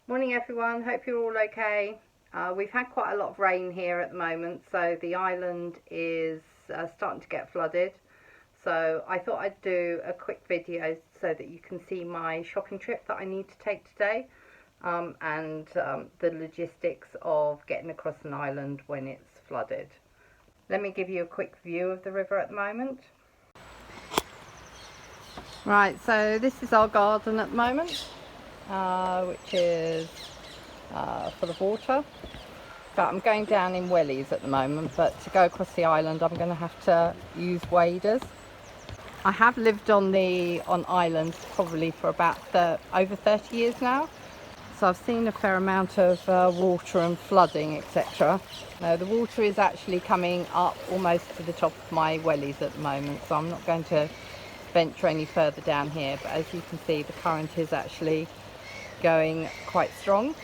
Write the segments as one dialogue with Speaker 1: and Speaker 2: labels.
Speaker 1: Morning everyone, hope you're all okay. We've had quite a lot of rain here at the moment, so the island is starting to get flooded. So I thought I'd do a quick video so that you can see my shopping trip that I need to take today, and the logistics of getting across an island when it's flooded. Let me give you a quick view of the river at the moment. Right, so this is our garden at the moment. Which is full of water. But I'm going down in wellies at the moment, but to go across the island I'm going to have to use waders. I have lived on islands probably for about over 30 years now, so I've seen a fair amount of water and flooding, etc. Now the water is actually coming up almost to the top of my wellies at the moment, so I'm not going to venture any further down here, but as you can see the current is actually going quite strong.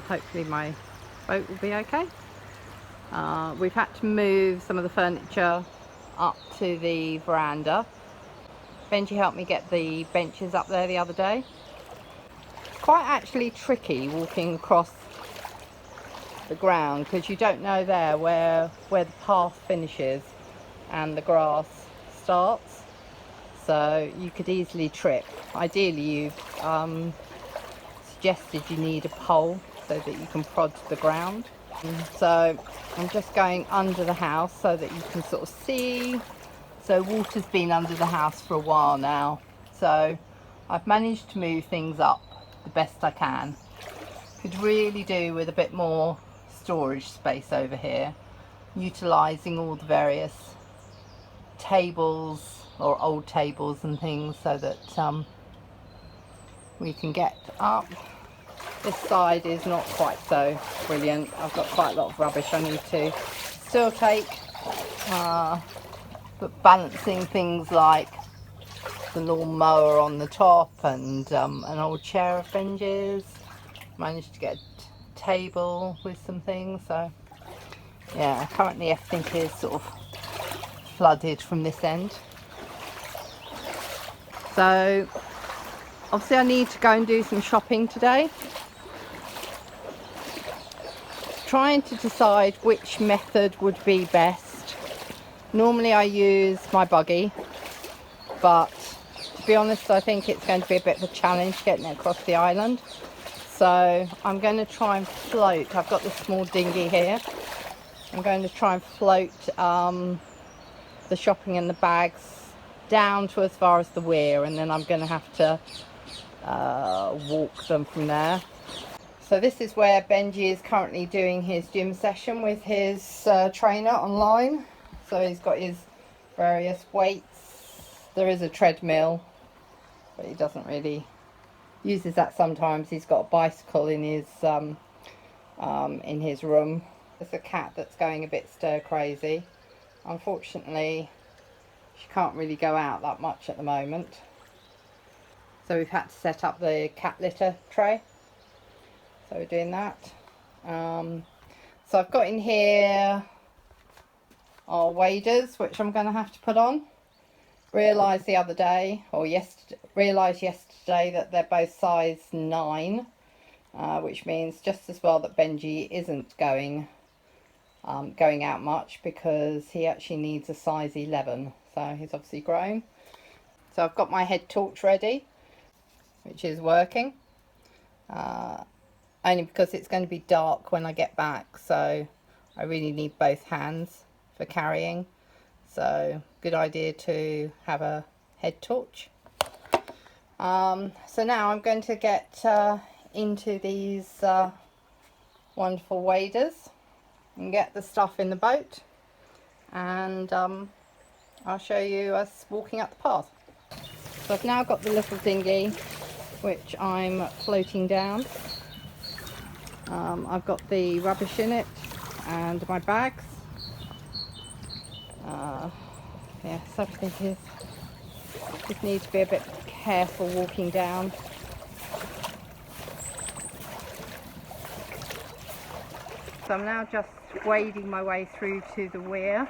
Speaker 1: Hopefully my boat will be okay. We've had to move some of the furniture up to the veranda. Benji helped me get the benches up there the other day. It's quite actually tricky walking across the ground because you don't know there where the path finishes and the grass starts, so you could easily trip. Ideally you've suggested you need a pole so that you can prod the ground. So I'm just going under the house so that you can sort of see. So water's been under the house for a while now, so I've managed to move things up the best I can. Could really do with a bit more storage space over here, utilising all the various tables or old tables and things so that we can get up. This side is not quite so brilliant. I've got quite a lot of rubbish I need to still take, but balancing things like the lawn mower on the top and an old chair of Benji's. Managed to get a table with some things, so yeah, currently everything is sort of flooded from this end. So obviously I need to go and do some shopping today. Trying to decide which method would be best. Normally I use my buggy, but to be honest I think it's going to be a bit of a challenge getting it across the island. So I'm going to try and float. I've got this small dinghy here. I'm going to try and float the shopping and the bags down to as far as the weir, and then I'm going to have to walk them from there. So this is where Benji is currently doing his gym session with his trainer online. So he's got his various weights. There is a treadmill, but he doesn't really uses that sometimes. He's got a bicycle in his room. There's a cat that's going a bit stir crazy. Unfortunately, she can't really go out that much at the moment. So we've had to set up the cat litter tray. So we're doing that. So I've got in here our waders, which I'm going to have to put on. Realised the other day, or realised yesterday, that they're both size 9, which means just as well that Benji isn't going out much, because he actually needs a size 11. So he's obviously grown. So I've got my head torch ready, which is working. Only because it's going to be dark when I get back, so I really need both hands for carrying. So good idea to have a head torch. So now I'm going to get into these wonderful waders and get the stuff in the boat, and I'll show you us walking up the path. So I've now got the little dinghy which I'm floating down. I've got the rubbish in it and my bags. Yes, everything is. Just need to be a bit careful walking down. So I'm now just wading my way through to the weir.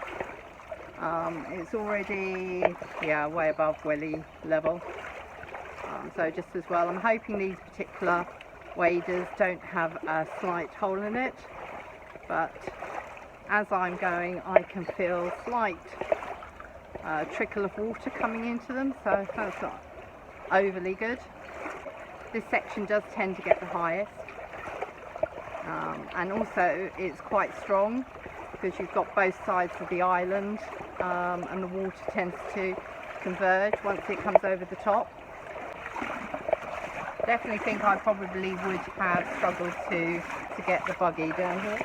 Speaker 1: It's already way above welly level. So just as well, I'm hoping these particular waders don't have a slight hole in it, but as I'm going I can feel slight trickle of water coming into them, so that's not overly good. This section does tend to get the highest, and also it's quite strong because you've got both sides of the island, and the water tends to converge once it comes over the top. Definitely think I probably would have struggled to get the buggy down here.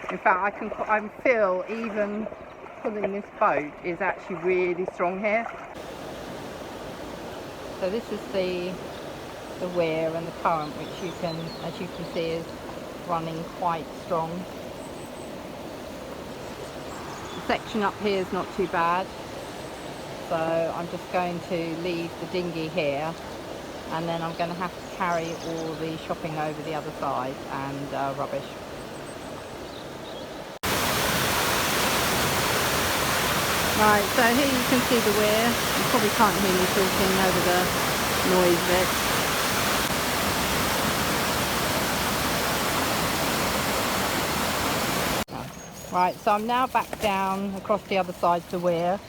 Speaker 1: In fact, I feel even pulling this boat is actually really strong here. So this is the weir and the current, which as you can see, is running quite strong. The section up here is not too bad, so I'm just going to leave the dinghy here, and then I'm going to have to carry all the shopping over the other side and rubbish. Right, so here you can see the weir. You probably can't hear me talking over the noise of it. Right, so I'm now back down across the other side of the weir.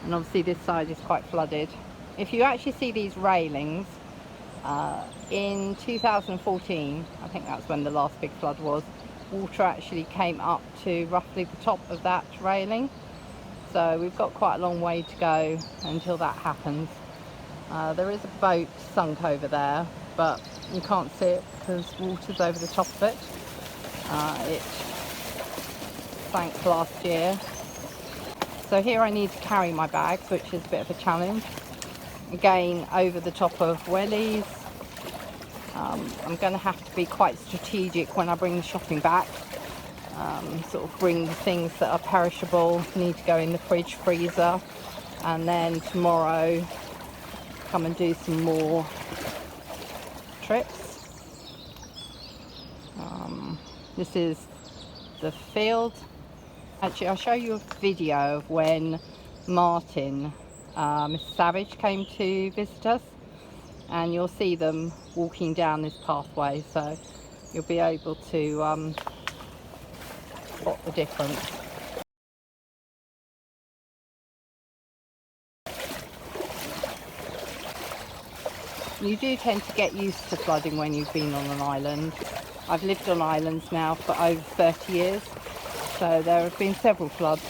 Speaker 1: And obviously this side is quite flooded. If you actually see these railings, in 2014, I think that's when the last big flood was, water actually came up to roughly the top of that railing. So we've got quite a long way to go until that happens. There is a boat sunk over there, but you can't see it because water's over the top of it. It sank last year. So here I need to carry my bags, which is a bit of a challenge. Again, over the top of wellies. I'm going to have to be quite strategic when I bring the shopping back. Sort of bring the things that are perishable, need to go in the fridge, freezer, and then tomorrow come and do some more trips. This is the field. Actually, I'll show you a video of when Martin, Mr. Savage, came to visit us, and you'll see them walking down this pathway, so you'll be able to spot the difference. You do tend to get used to flooding when you've been on an island. I've lived on islands now for over 30 years, so there have been several floods.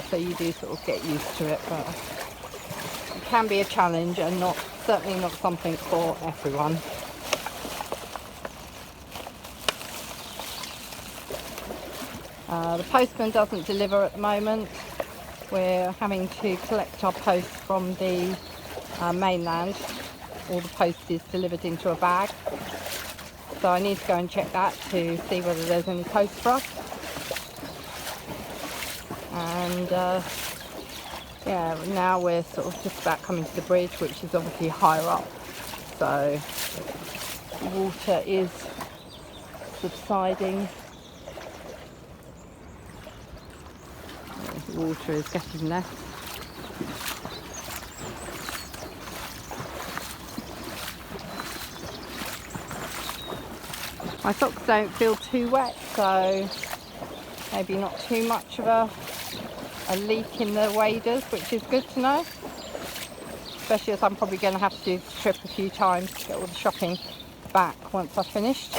Speaker 1: So you do sort of get used to it, but it can be a challenge, and certainly not something for everyone. The postman doesn't deliver at the moment. We're having to collect our post from the mainland. All the post is delivered into a bag, so I need to go and check that to see whether there's any post for us. And yeah, now we're sort of just about coming to the bridge, which is obviously higher up, so the water is subsiding. The water is getting less. My socks don't feel too wet, so maybe not too much of a leak in the waders, which is good to know, especially as I'm probably going to have to do this trip a few times to get all the shopping back once I've finished.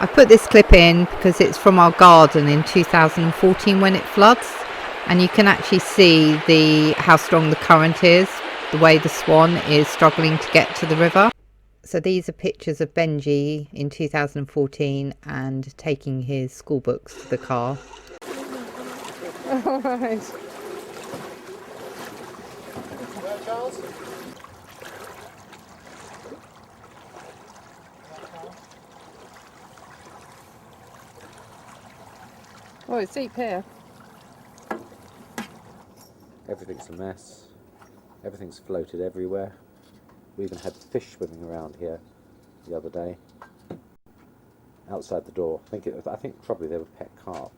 Speaker 1: I put this clip in because it's from our garden in 2014 when it floods, and you can actually see how strong the current is, the way the swan is struggling to get to the river. So these are pictures of Benji in 2014 and taking his school books to the car. All right.
Speaker 2: Charles?
Speaker 1: Oh, it's deep here.
Speaker 2: Everything's a mess. Everything's floated everywhere. We even had fish swimming around here the other day. outside the door. I think probably they were pet carp.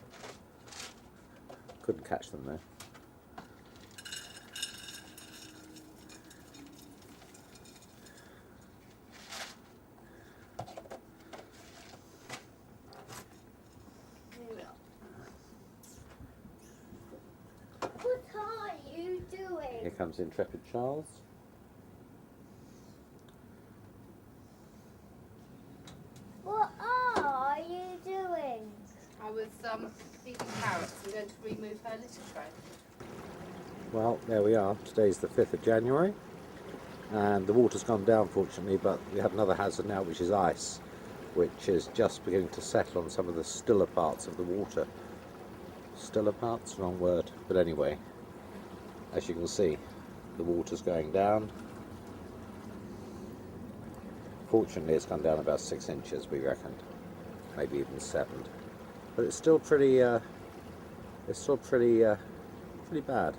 Speaker 2: Couldn't catch them though.
Speaker 3: What are you doing?
Speaker 2: Here comes intrepid Charles.
Speaker 3: What are you doing?
Speaker 1: I was feeding carrots. I'm going to remove her litter tray.
Speaker 2: Well, there we are. Today's the 5th of January, and the water's gone down fortunately, but we have another hazard now, which is ice, which is just beginning to settle on some of the stiller parts of the water. Stiller parts? Wrong word. But anyway, as you can see, the water's going down. Fortunately, it's gone down about 6 inches, we reckoned, maybe even 7. But it's still pretty pretty bad.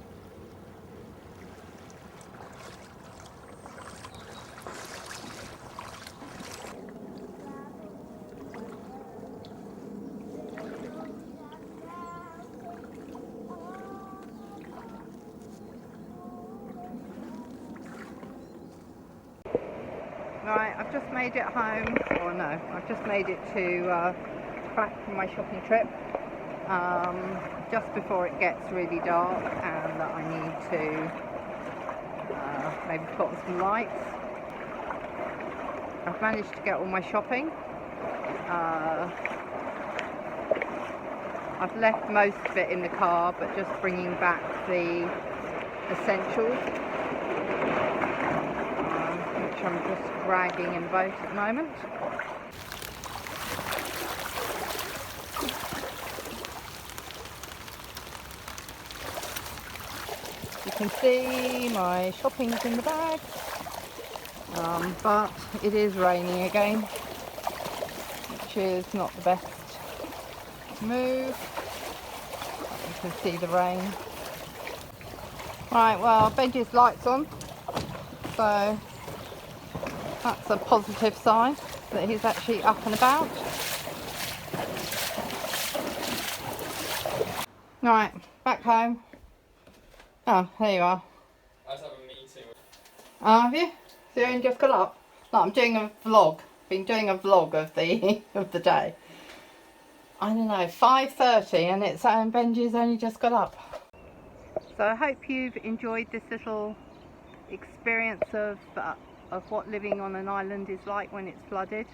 Speaker 1: Right, I've just made it home, or no, I've just made it to back from my shopping trip, just before it gets really dark and that I need to maybe put on some lights. I've managed to get all my shopping. I've left most of it in the car, but just bringing back the essentials, which I'm just dragging in the boat at the moment. You can see my shopping's in the bag, but it is raining again, which is not the best move. You can see the rain. Right, well, Benji's light's on, so that's a positive sign that he's actually up and about. Right, back home. Oh, there you are.
Speaker 4: I was having a meeting.
Speaker 1: Oh, have you? So you only just got up? No, I'm doing a vlog. Been doing a vlog of the of the day. I don't know, 5:30, and it's Benji's only just got up. So I hope you've enjoyed this little experience of what living on an island is like when it's flooded.